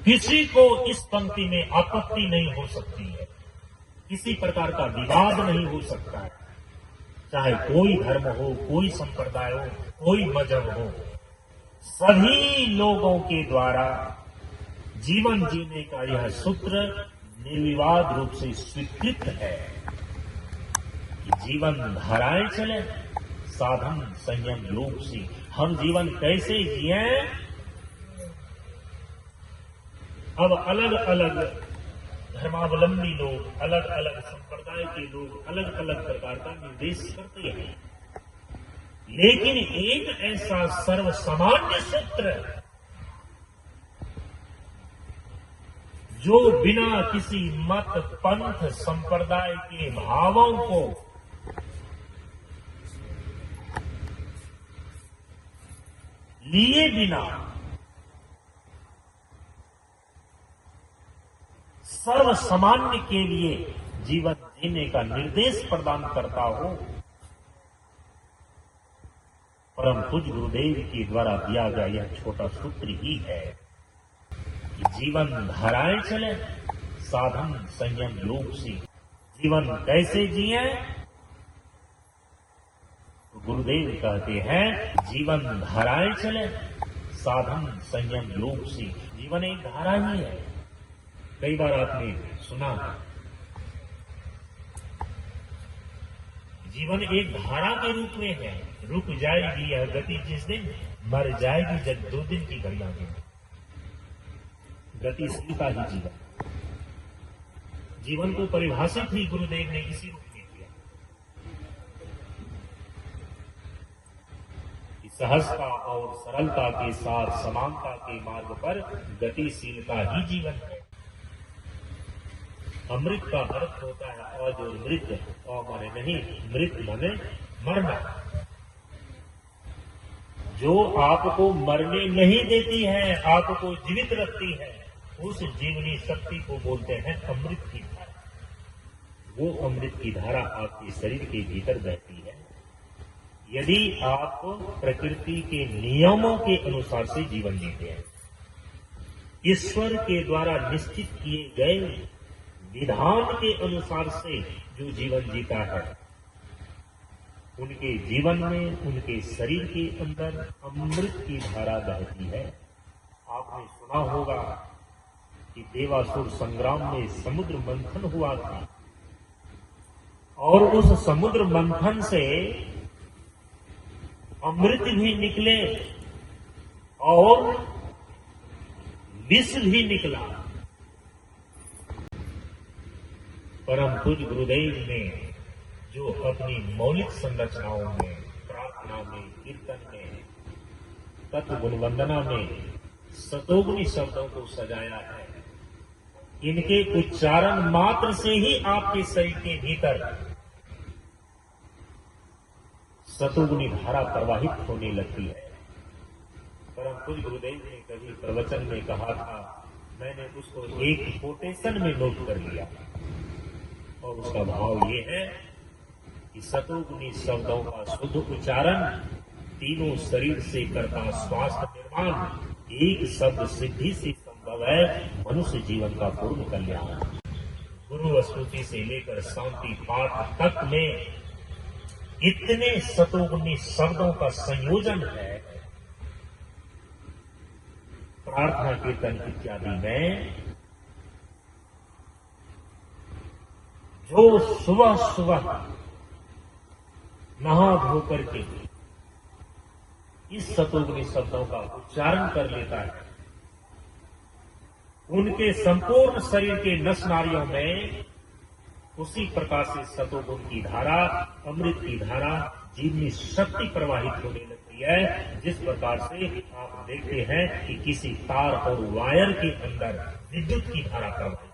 किसी को इस पंक्ति में आपत्ति नहीं हो सकती है, किसी प्रकार का विवाद नहीं हो सकता है, चाहे कोई धर्म हो, कोई संप्रदाय हो, कोई मजहब हो, सभी लोगों के द्वारा जीवन जीने का यह सूत्र निर्विवाद रूप से स्वीकृत है कि जीवन धाराएं चले, साधन संयम योग से। हम जीवन कैसे जिए, अब अलग अलग धर्मावलंबी लोग, अलग अलग संप्रदाय के लोग अलग अलग प्रकार का निर्देश करते हैं, लेकिन एक ऐसा सर्वसामान्य सूत्र जो बिना किसी मत पंथ संप्रदाय के भावों को लिए बिना सर्वसामान्य के लिए जीवन जीने का निर्देश प्रदान करता हो, परम पूज्य गुरुदेव के द्वारा दिया गया यह छोटा सूत्र ही है कि जीवन धाराएं चले, साधन संयम योग से। जीवन कैसे जिए, तो गुरुदेव कहते हैं जीवन धाराएं चले, साधन संयम योग से। जीवन एक धारा ही है। कई बार आपने सुना, जीवन एक धारा के रूप में है। रुक जाएगी यह गति जिस दिन, मर जाएगी जब 2 दिन की घड़ियां में। गतिशीलता ही जीवन। जीवन को परिभाषित ही गुरुदेव ने इसी रूप में किया कि सहजता और सरलता के साथ समानता के मार्ग पर गतिशीलता ही जीवन है। अमृत का अर्थ होता है और जो मृत, और माने नहीं, मृत माने मरना। जो आपको मरने नहीं देती है, आपको जीवित रखती है, उस जीवनी शक्ति को बोलते हैं अमृत की धारा। वो अमृत की धारा आपके शरीर के भीतर बहती है यदि आप प्रकृति के नियमों के अनुसार से जीवन जीते हैं। ईश्वर के द्वारा निश्चित किए गए विधान के अनुसार से जो जीवन जीता है, उनके जीवन में, उनके शरीर के अंदर अमृत की धारा बहती है। आपने सुना होगा कि देवासुर संग्राम में समुद्र मंथन हुआ था, और उस समुद्र मंथन से अमृत भी निकले और विष भी निकला। परम पूज्य गुरुदेव ने जो अपनी मौलिक संरचनाओं में, प्रार्थना में, कीर्तन में, तत्व गुण वंदना में सतोगुणी शब्दों को सजाया है, इनके उच्चारण मात्र से ही आपके शरीर के भीतर सतोगुणी धारा प्रवाहित होने लगती है। परम पूज्य गुरुदेव ने कभी प्रवचन में कहा था, मैंने उसको एक कोटेशन में नोट कर लिया, और उसका भाव ये है कि सतोगुणी शब्दों का शुद्ध उच्चारण तीनों शरीर से करता स्वास्थ्य निर्माण एक शब्द सिद्धि से संभव है, मनुष्य जीवन का पूर्ण कल्याण। गुरु स्तुति से लेकर शांति पाठ तक में इतने सतोगुणी शब्दों का संयोजन है। प्रार्थना कीर्तन इत्यादि में जो सुबह सुबह नहा धोकर के इस सतोगुणी शब्दों का उच्चारण कर लेता है, उनके संपूर्ण शरीर के नस नाड़ियों में उसी प्रकार से सतोगुण की धारा, अमृत की धारा, जीवनी शक्ति प्रवाहित होने लगती है। जिस प्रकार से आप देखते हैं कि किसी तार और वायर के अंदर विद्युत की धारा प्रवाहित